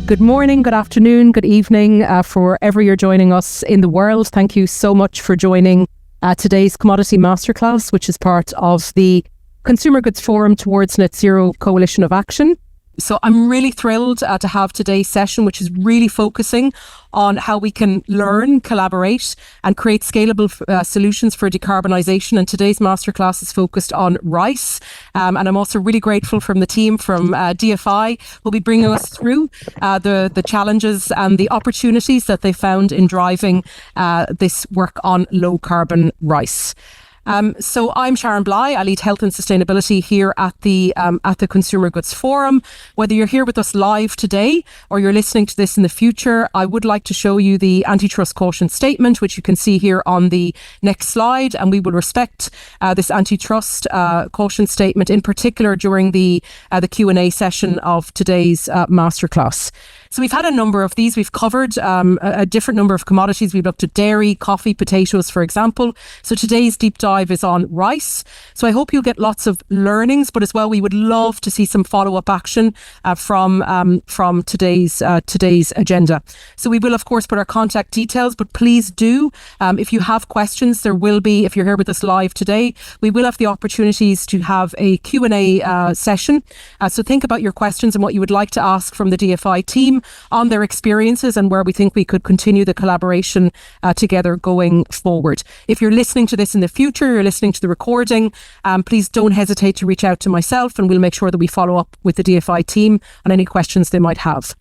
Good morning, good afternoon, good evening, for wherever you're joining us in the world. Thank you so much for joining today's Commodity Masterclass, which is part of the Consumer Goods Forum Towards Net Zero Coalition of Action. So I'm really thrilled to have today's session, which is really focusing on how we can learn, collaborate and create scalable solutions for decarbonisation. And today's masterclass is focused on rice. And I'm also really grateful from the team from DFI who'll be bringing us through the challenges and the opportunities that they found in driving this work on low carbon rice. So I'm Sharon Bly. I lead health and sustainability here at the Consumer Goods Forum. Whether you're here with us live today or you're listening to this in the future, I would like to show you the antitrust caution statement, which you can see here on the next slide. And we will respect this antitrust caution statement, in particular during the Q&A session of today's masterclass. So we've had a number of these. We've covered a different number of commodities. We've looked at dairy, coffee, potatoes, for example. So today's deep dive is on rice. So I hope you'll get lots of learnings, but as well, we would love to see some follow-up action from today's agenda. So we will, of course, put our contact details, but please do, if you have questions, there will be, if you're here with us live today, we will have the opportunities to have a Q&A session. So think about your questions and what you would like to ask from the DFI team on their experiences and where we think we could continue the collaboration together going forward. If you're listening to this in the future, you're listening to the recording, please don't hesitate to reach out to myself and we'll make sure that we follow up with the DFI team on any questions they might have.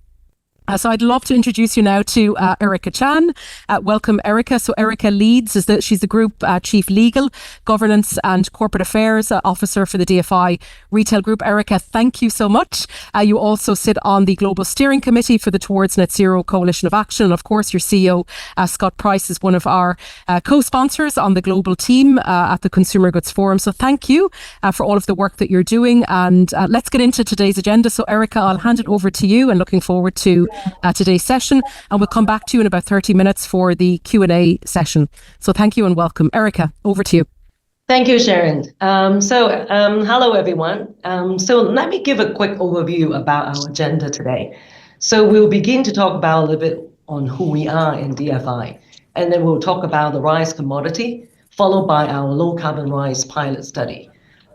So I'd love to introduce you now to Erica Chan. Welcome, Erica. So Erica leads, she's the Group Chief Legal, Governance and Corporate Affairs Officer for the DFI Retail Group. Erica, thank you so much. You also sit on the Global Steering Committee for the Towards Net Zero Coalition of Action. And of course, your CEO, Scott Price, is one of our co-sponsors on the global team at the Consumer Goods Forum. So thank you for all of the work that you're doing. And let's get into today's agenda. So Erica, I'll hand it over to you and looking forward to today's session, and we'll come back to you in about 30 minutes for the Q&A session. So thank you and welcome. Erica, over to you. Thank you, Sharon. Hello, everyone. So let me give a quick overview about our agenda today. So we'll begin to talk about a little bit on who we are in DFI, and then we'll talk about the rice commodity, followed by our low carbon rice pilot study.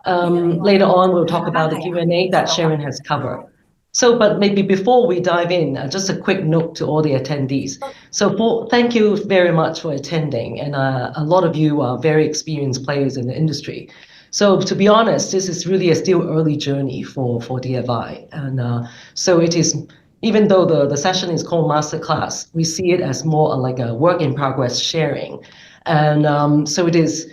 Later on, we'll talk about the Q&A that Sharon has covered. So, but maybe before we dive in, just a quick note to all the attendees. So thank you very much for attending. And a lot of you are very experienced players in the industry. So to be honest, this is really a still early journey for DFI. And so it is, even though the session is called Masterclass, we see it as more like a work in progress sharing. And so it is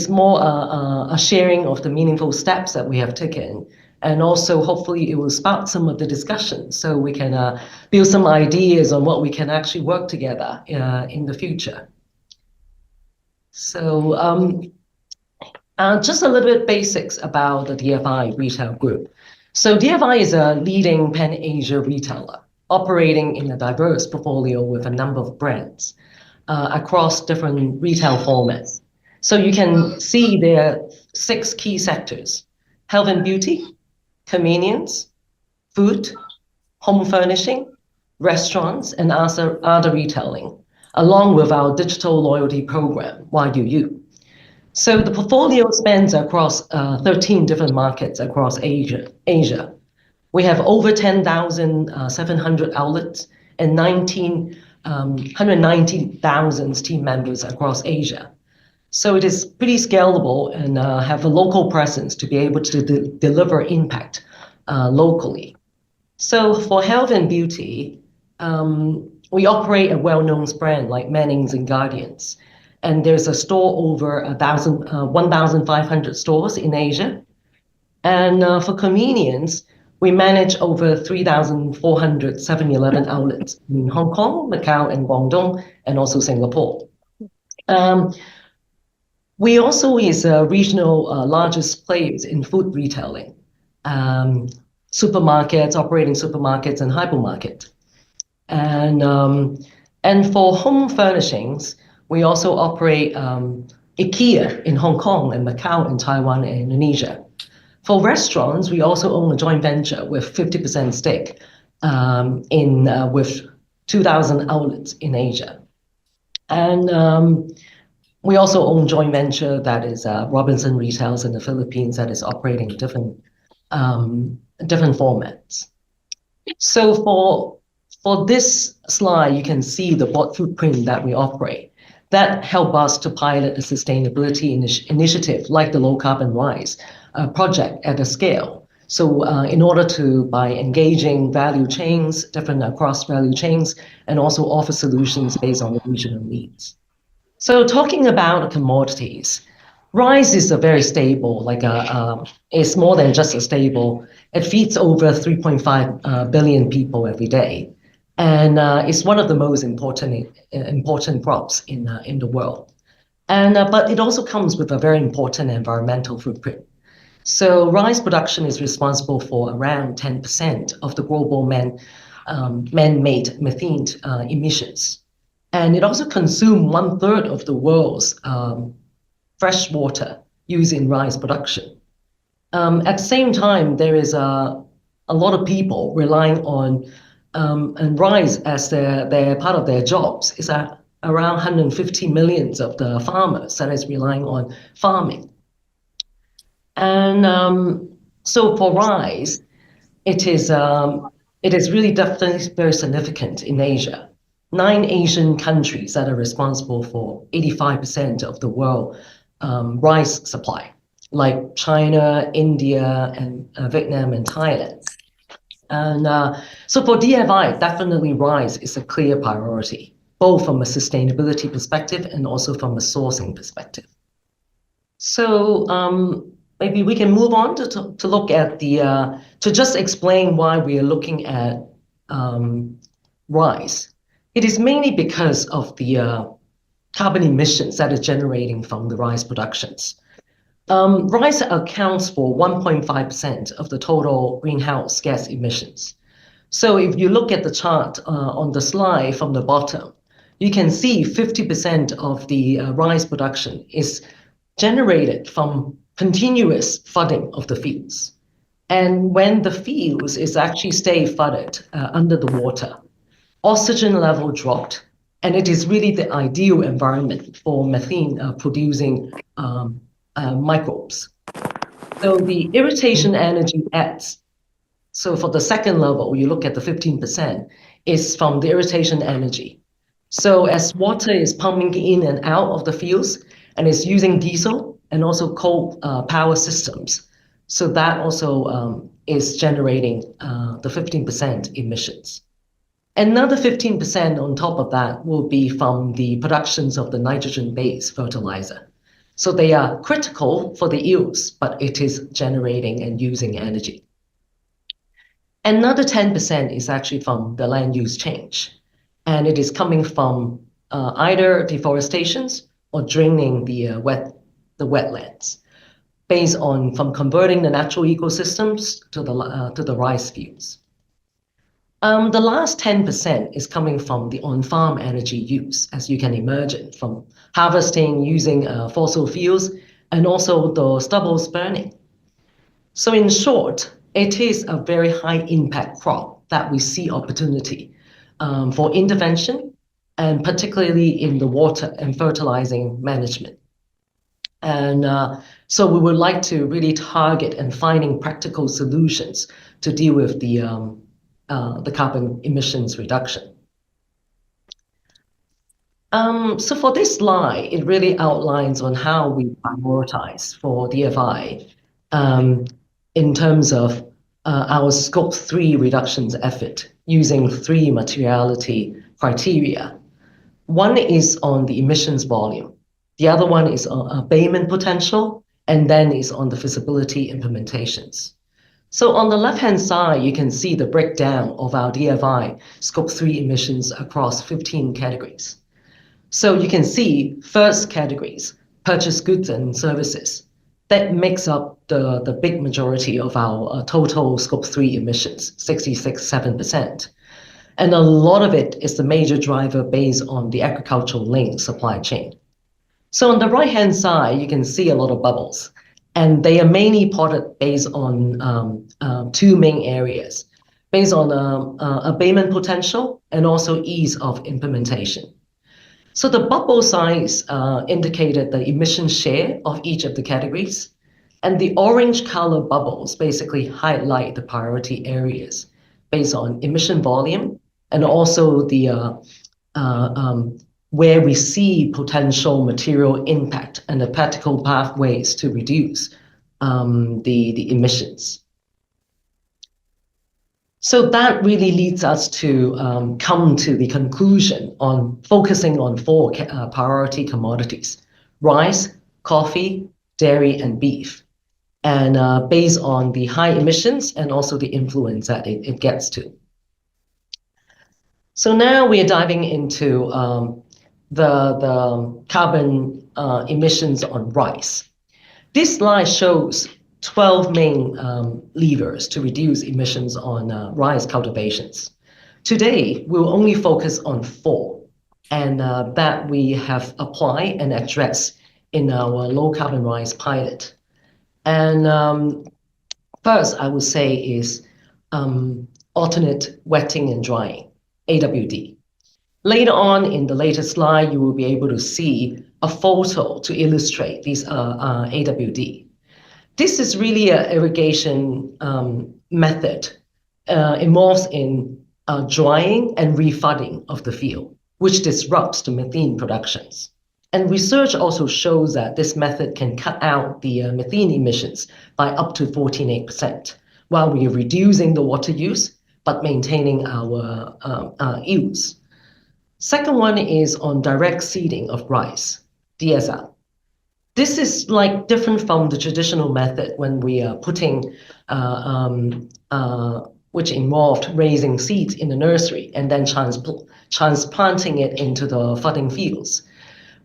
more a sharing of the meaningful steps that we have taken. And also, hopefully, it will spark some of the discussion so we can build some ideas on what we can actually work together in the future. So just a little bit basics about the DFI Retail Group. So DFI is a leading pan-Asia retailer operating in a diverse portfolio with a number of brands across different retail formats. So you can see there are 6 key sectors: health and beauty, convenience, food, home furnishing, restaurants, and other retailing, along with our digital loyalty program, YUU. So the portfolio spans across 13 different markets across Asia. We have over 10,700 outlets and 190,000 team members across Asia. So it is pretty scalable and have a local presence to be able to deliver impact locally. So for health and beauty, we operate a well-known brand like Mannings and Guardians. And there's a store over 1,500 stores in Asia. And for convenience, we manage over 3,400 7-Eleven outlets in Hong Kong, Macau, and Guangdong, and also Singapore. We also is a regional largest players in food retailing, supermarkets, operating supermarkets and hypermarket. And for home furnishings, we also operate IKEA in Hong Kong and Macau and Taiwan and Indonesia. For restaurants, we also own a joint venture with 50% stake with 2,000 outlets in Asia. And we also own joint venture that is Robinson Retails in the Philippines that is operating different formats. So for this slide, you can see the broad footprint that we operate that help us to pilot a sustainability initiative like the Low Carbon Rise project at a scale. So in order to, by engaging value chains, different across value chains, and also offer solutions based on the regional needs. So talking about commodities, rice is a very stable, it's more than just a stable. It feeds over 3.5 billion people every day, and it's one of the most important crops in the world. And but it also comes with a very important environmental footprint. So rice production is responsible for around 10% of the global man-made methane emissions. And it also consumes 1/3 of the world's fresh water used in rice production. At the same time, there is a lot of people relying on and rice as their part of their jobs. It's around 150 million of the farmers that is relying on farming. And so for rice, it is really definitely very significant in Asia. 9 Asian countries that are responsible for 85% of the world rice supply, like China, India, and Vietnam and Thailand. And so for DFI, definitely rice is a clear priority, both from a sustainability perspective and also from a sourcing perspective. So maybe we can move on to look at to just explain why we are looking at rice. It is mainly because of the carbon emissions that are generating from the rice productions. Rice accounts for 1.5% of the total greenhouse gas emissions. So if you look at the chart on the slide from the bottom, you can see 50% of the rice production is generated from continuous flooding of the fields. And when the fields is actually stay flooded under the water, oxygen level dropped, and it is really the ideal environment for methane producing microbes. So the irrigation energy adds. So for the second level, you look at the 15% is from the irrigation energy. So as water is pumping in and out of the fields and is using diesel and also coal power systems, so that also is generating the 15% emissions. Another 15% on top of that will be from the productions of the nitrogen-based fertilizer. So they are critical for the yields, but it is generating and using energy. Another 10% is actually from the land use change, and it is coming from either deforestations or draining the wetlands, based on from converting the natural ecosystems to the rice fields. The last 10% is coming from the on-farm energy use, as you can imagine, from harvesting using fossil fuels and also the stubbles burning. So in short, it is a very high impact crop that we see opportunity for intervention, and particularly in the water and fertilizing management. And so we would like to really target and finding practical solutions to deal with the carbon emissions reduction. So for this slide, it really outlines on how we prioritize for DFI in terms of our Scope 3 reductions effort using 3 materiality criteria. One is on the emissions volume. The other one is on abatement potential, and then is on the feasibility implementations. So on the left-hand side, you can see the breakdown of our DFI Scope 3 emissions across 15 categories. So you can see first categories, purchased goods and services, that makes up the big majority of our total Scope 3 emissions, 66.7%. And a lot of it is the major driver based on the agricultural linked supply chain. So on the right-hand side, you can see a lot of bubbles, and they are mainly plotted based on 2 main areas. based on abatement potential and also ease of implementation. So the bubble size indicated the emission share of each of the categories, and the orange color bubbles basically highlight the priority areas based on emission volume and also the where we see potential material impact and the practical pathways to reduce the emissions. So that really leads us to come to the conclusion on focusing on four priority commodities: rice, coffee, dairy, and beef, and based on the high emissions and also the influence that it gets to. So now we are diving into the carbon emissions on rice. This slide shows 12 main levers to reduce emissions on rice cultivations. Today, we'll only focus on 4, and that we have applied and addressed in our low carbon rice pilot. And first, I would say is alternate wetting and drying, AWD. Later on in the later slide, you will be able to see a photo to illustrate these AWD. This is really an irrigation method. Involves in drying and reflooding of the field, which disrupts the methane productions. And research also shows that this method can cut out the methane emissions by up to 14.8%, while we are reducing the water use, but maintaining our yields. Second one is on direct seeding of rice, DSL. This is like different from the traditional method when we are putting, which involved raising seeds in the nursery and then transplanting it into the flooding fields.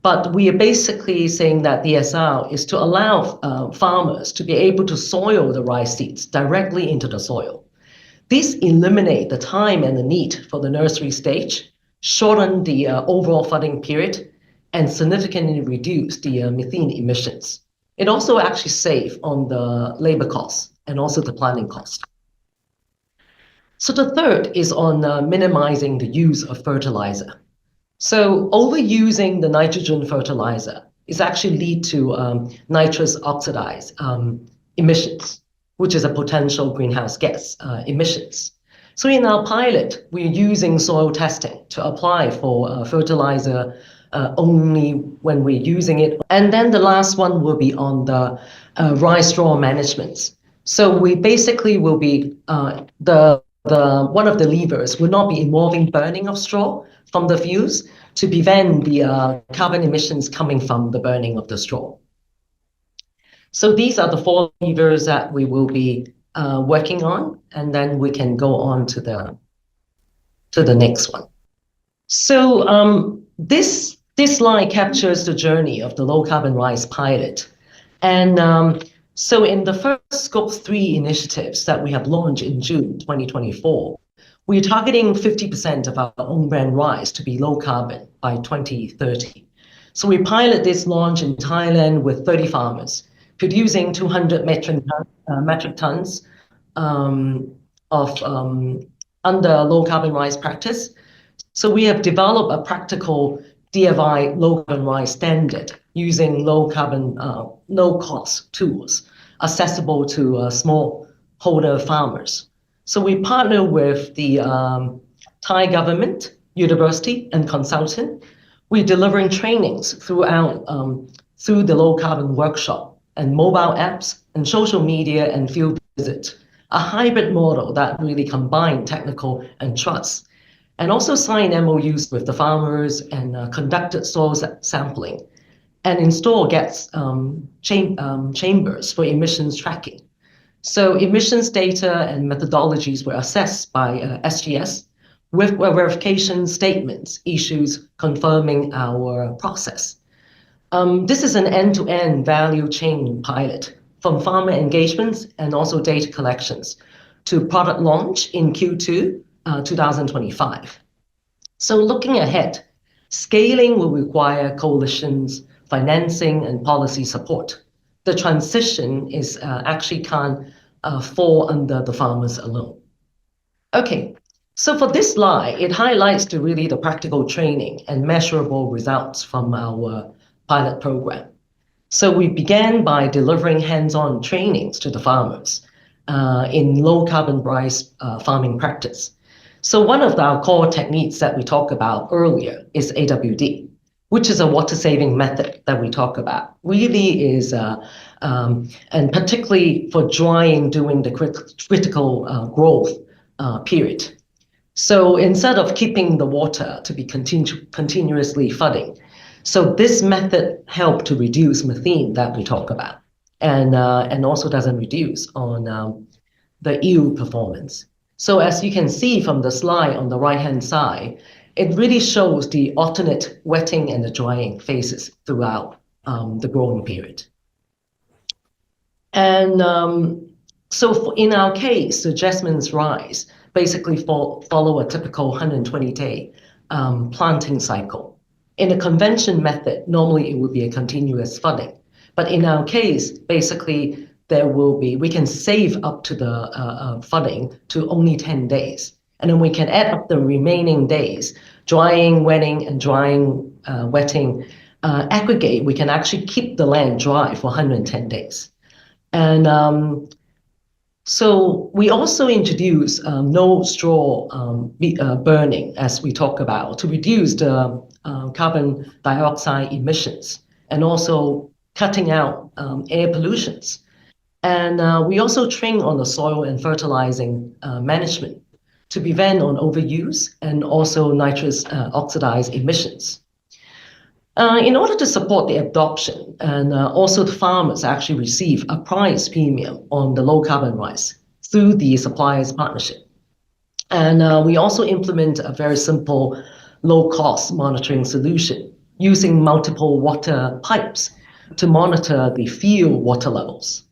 But we are basically saying that DSL is to allow farmers to be able to soil the rice seeds directly into the soil. This eliminates the time and the need for the nursery stage, shorten the overall flooding period, and significantly reduce the methane emissions. It also actually saves on the labor costs and also the planning cost. So the third is on minimizing the use of fertilizer. So overusing the nitrogen fertilizer is actually lead to nitrous oxide emissions, which is a potential greenhouse gas emissions. So in our pilot, we're using soil testing to apply for fertilizer only when we're using it. And then the last one will be on the rice straw management. So we basically will be, one of the levers will not be involving burning of straw from the fields to prevent the carbon emissions coming from the burning of the straw. So these are the 4 levers that we will be working on, and then we can go on to the next one. So this slide captures the journey of the low carbon rice pilot. And so in the first Scope 3 initiatives that we have launched in June 2024, we're targeting 50% of our own brand rice to be low carbon by 2030. So we pilot this launch in Thailand with 30 farmers, producing 200 metric tons of under low carbon rice practice. So we have developed a practical DFI low carbon rice standard using low carbon, no cost tools accessible to smallholder farmers. So we partner with the Thai government, university, and consultant. We're delivering trainings throughout through the low carbon workshop and mobile apps and social media and field visits, a hybrid model that really combines technical and trust, and also sign MOUs with the farmers and conducted soil sampling and install gas chambers for emissions tracking. So emissions data and methodologies were assessed by SGS with verification statements issues confirming our process. This is an end-to-end value chain pilot from farmer engagements and also data collections to product launch in Q2 2025. So looking ahead, scaling will require coalitions, financing, and policy support. The transition is actually can't fall under the farmers alone. Okay, so for this slide, it highlights the practical training and measurable results from our pilot program. So we began by delivering hands-on trainings to the farmers in low carbon rice farming practice. So one of our core techniques that we talked about earlier is AWD, which is a water saving method that we talk about. Really is, and particularly for drying during the critical growth period. So instead of keeping the water to be continuously flooding, so this method helped to reduce methane that we talk about, and also doesn't reduce on the yield performance. So as you can see from the slide on the right-hand side, it really shows the alternate wetting and the drying phases throughout the growing period. And so in our case, the jasmine's rice basically follow a typical 120-day planting cycle. In a convention method, normally it would be a continuous flooding. But in our case, basically, we can save up to the flooding to only 10 days. And then we can add up the remaining days, drying, wetting, and drying, wetting, aggregate. We can actually keep the land dry for 110 days. And so we also introduce no straw burning, as we talk about, to reduce the carbon dioxide emissions and also cutting out air pollutions. And we also train on the soil and fertilizing management to prevent on overuse and also nitrous oxidized emissions. In order to support the adoption, and also the farmers actually receive a price premium on the low carbon rice through the suppliers partnership. And we also implement a very simple low cost monitoring solution using multiple water pipes to monitor the field water levels.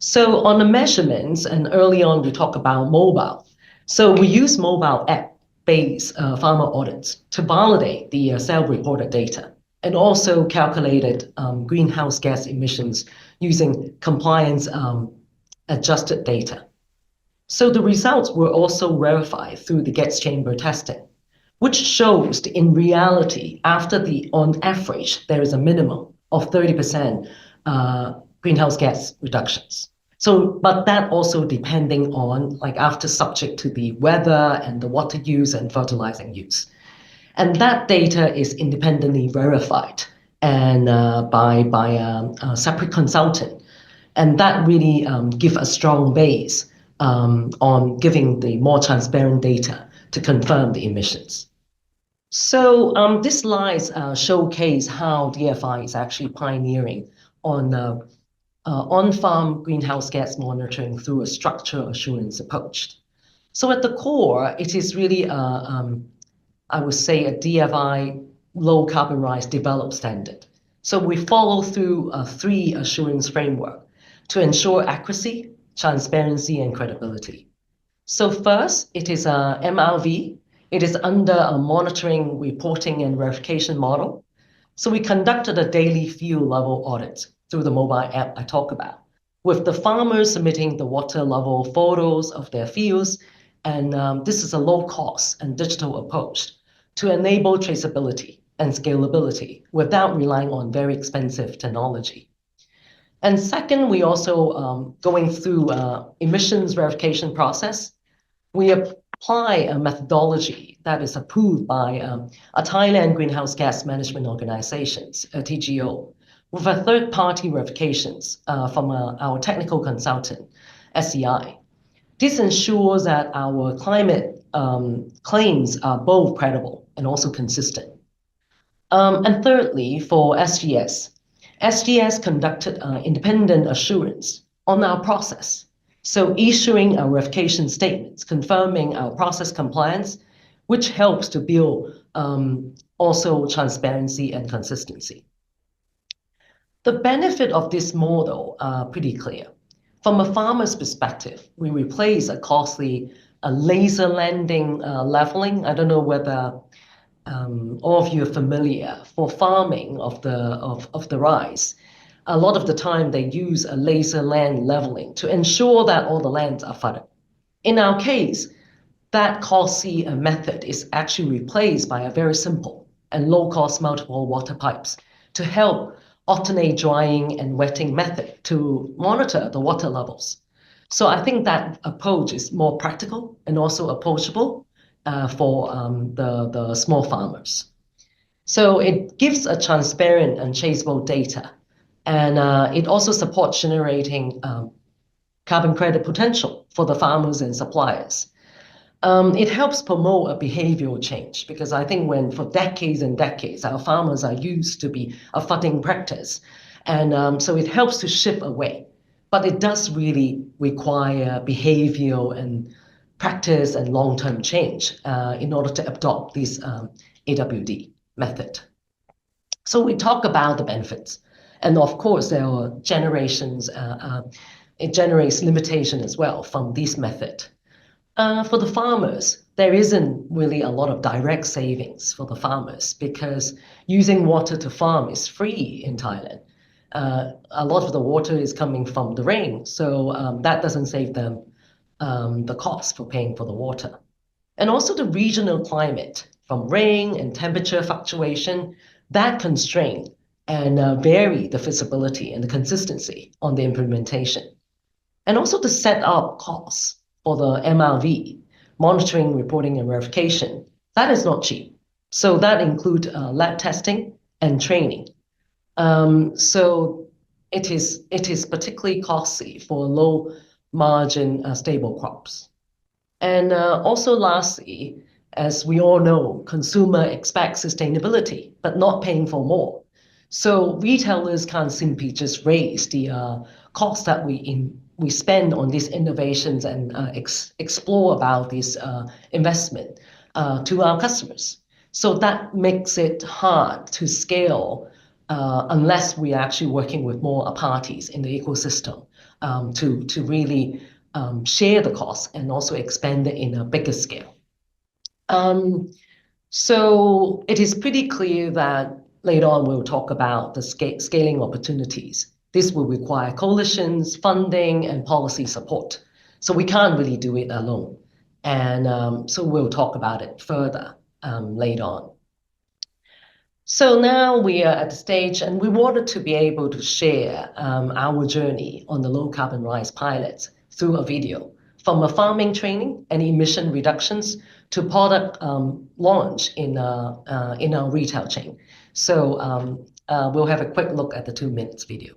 So on the measurements, and early on we talk about mobile. So we use mobile app-based farmer audits to validate the self-reported data, and also calculated greenhouse gas emissions using compliance adjusted data. So the results were also verified through the gas chamber testing, which shows that in reality, on average, there is a minimum of 30% greenhouse gas reductions. So, but that also depending on, after subject to the weather and the water use and fertilizing use. And that data is independently verified and by a separate consultant. And that really give a strong base on giving the more transparent data to confirm the emissions. So this slides showcase how DFI is actually pioneering on on-farm greenhouse gas monitoring through a structural assurance approach. So at the core, it is really I would say a DFI low carbon rice developed standard. So we follow through a 3 assurance framework to ensure accuracy, transparency, and credibility. So first, it is a MRV. It is under a monitoring, reporting, and verification model. So we conducted a daily field level audit through the mobile app I talk about, with the farmers submitting the water level photos of their fields. And this is a low cost and digital approach to enable traceability and scalability without relying on very expensive technology. And second, we also going through emissions verification process. We apply a methodology that is approved by a Thailand Greenhouse Gas Management Organizations, a TGO, with a third-party verifications from our technical consultant, SEI. This ensures that our climate claims are both credible and also consistent. And thirdly, for SGS, SGS conducted independent assurance on our process. So issuing our verification statements, confirming our process compliance, which helps to build also transparency and consistency. The benefit of this model are pretty clear. From a farmer's perspective, we replace a costly laser landing leveling. I don't know whether all of you are familiar. For farming of the rice, a lot of the time they use a laser land leveling to ensure that all the lands are flooded. In our case, that costly method is actually replaced by a very simple and low-cost multiple water pipes to help alternate drying and wetting method to monitor the water levels. So I think that approach is more practical and also approachable for the small farmers. So it gives a transparent and traceable data, and it also supports generating carbon credit potential for the farmers and suppliers. It helps promote a behavioral change because I think when for decades and decades our farmers are used to be a flooding practice, and so it helps to shift away. But it does really require behavioral and practice and long-term change in order to adopt this AWD method. So we talk about the benefits, and of course there are generations. It generates limitation as well from this method. For the farmers, there isn't really a lot of direct savings for the farmers because using water to farm is free in Thailand. A lot of the water is coming from the rain, so that doesn't save them the cost for paying for the water. And also the regional climate, from rain and temperature fluctuation, that constrain and vary the feasibility and the consistency on the implementation. And also the setup costs for the MRV, monitoring, reporting, and verification, that is not cheap. So that includes lab testing and training. So it is particularly costly for low margin stable crops. And also lastly, as we all know, consumer expects sustainability, but not paying for more. So retailers can't simply just raise the cost that we spend on these innovations and explore about this investment to our customers. So that makes it hard to scale unless we are actually working with more parties in the ecosystem to really share the cost and also expand it in a bigger scale. So it is pretty clear that later on we'll talk about the scaling opportunities. This will require coalitions, funding, and policy support. So we can't really do it alone. And so we'll talk about it further later on. So now we are at the stage, and we wanted to be able to share our journey on the low carbon rice pilots through a video, from a farming training and emission reductions to product launch in our retail chain. So we'll have a quick look at the 2 minutes video.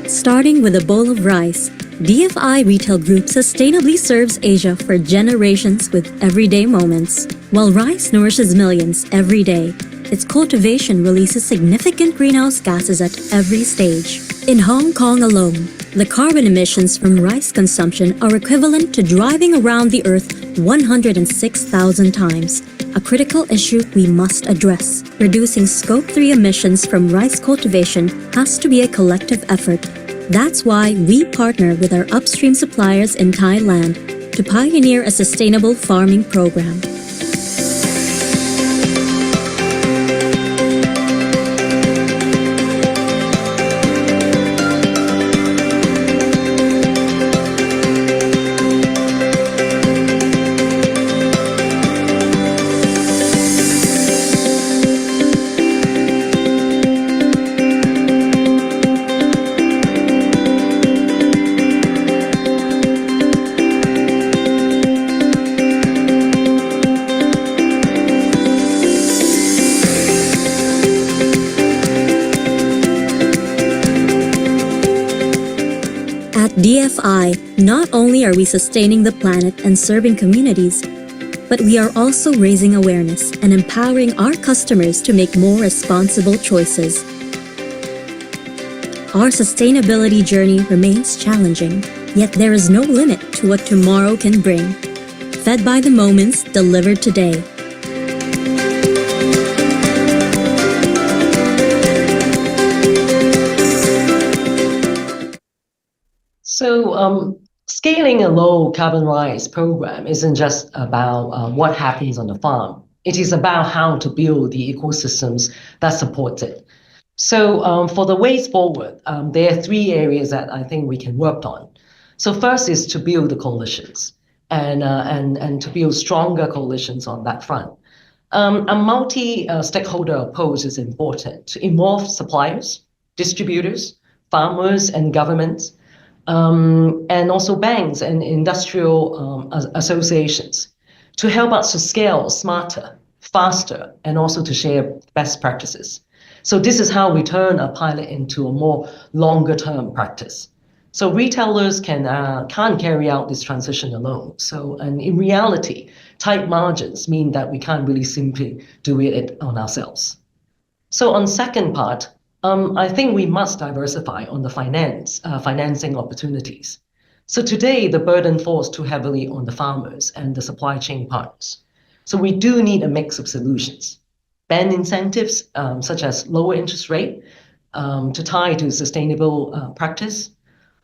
Starting with a bowl of rice, DFI Retail Group sustainably serves Asia for generations with everyday moments. While rice nourishes millions every day, its cultivation releases significant greenhouse gases at every stage. In Hong Kong alone, the carbon emissions from rice consumption are equivalent to driving around the Earth 106,000 times, a critical issue we must address. Reducing Scope 3 emissions from rice cultivation has to be a collective effort. That's why we partner with our upstream suppliers in Thailand to pioneer a sustainable farming program. DFI, not only are we sustaining the planet and serving communities, but we are also raising awareness and empowering our customers to make more responsible choices. Our sustainability journey remains challenging, yet there is no limit to what tomorrow can bring. Fed by the moments delivered today. So scaling a low carbon rice program isn't just about what happens on the farm. It is about how to build the ecosystems that support it. So for the ways forward, there are three areas that I think we can work on. So first is to build the coalitions and to build stronger coalitions on that front. A multi-stakeholder approach is important to involve suppliers, distributors, farmers, and governments, and also banks and industrial associations to help us to scale smarter, faster, and also to share best practices. So this is how we turn a pilot into a more longer-term practice. So retailers can't carry out this transition alone. And in reality, tight margins mean that we can't really simply do it on ourselves. So on second part, I think we must diversify on the financing opportunities. So today, the burden falls too heavily on the farmers and the supply chain partners. So we do need a mix of solutions. Ban incentives, such as lower interest rate, to tie to sustainable practice,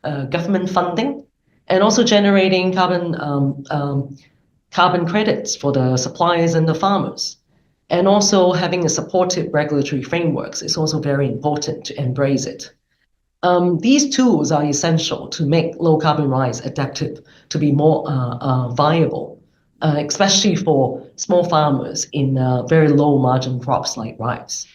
government funding, and also generating carbon credits for the suppliers and the farmers. And also having a supportive regulatory frameworks is also very important to embrace it. These tools are essential to make low carbon rice adaptive to be more viable, especially for small farmers in very low margin crops like rice.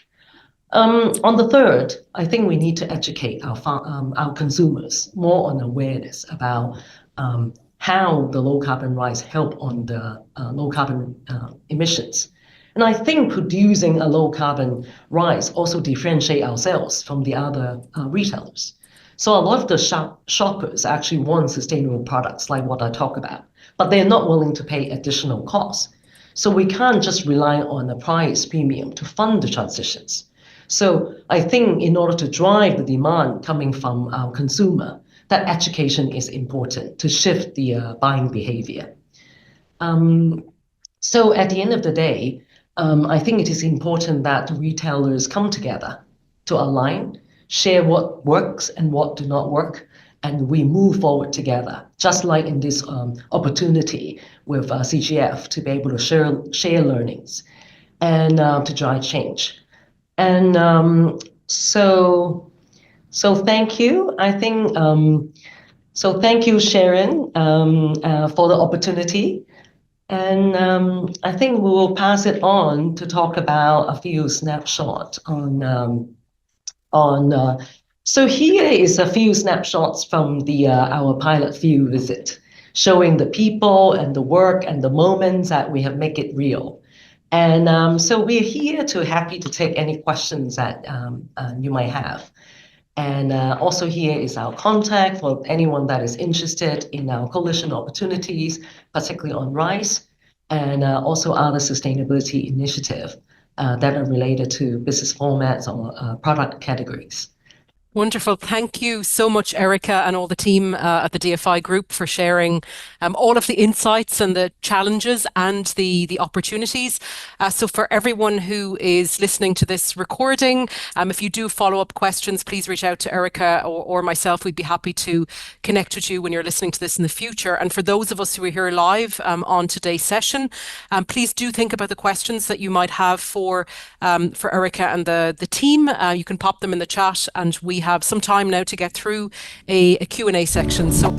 On the third, I think we need to educate our consumers more on awareness about how the low carbon rice help on the low carbon emissions. And I think producing a low carbon rice also differentiate ourselves from the other retailers. So a lot of the shoppers actually want sustainable products like what I talk about, but they're not willing to pay additional costs. So we can't just rely on a price premium to fund the transitions. So I think in order to drive the demand coming from our consumer, that education is important to shift the buying behavior. So at the end of the day, I think it is important that retailers come together to align, share what works and what do not work, and we move forward together, just like in this opportunity with CGF to be able to share learnings and to drive change. And so thank you. I think, so thank you, Sharon, for the opportunity. And I think we will pass it on to talk about a few snapshots so here is a few snapshots from our pilot field visit, showing the people and the work and the moments that we have make it real. And so we're here happy to take any questions that you might have. And also here is our contact for anyone that is interested in our coalition opportunities, particularly on rice, and also other sustainability initiatives that are related to business formats or product categories. Wonderful. Thank you so much, Erica, and all the team at the DFI group for sharing all of the insights and the challenges and the opportunities. So for everyone who is listening to this recording, if you do follow up questions, please reach out to Erica or myself. We'd be happy to connect with you when you're listening to this in the future. And for those of us who are here live on today's session, please do think about the questions that you might have for Erica and the team. You can pop them in the chat, and we have some time now to get through a Q&A section. So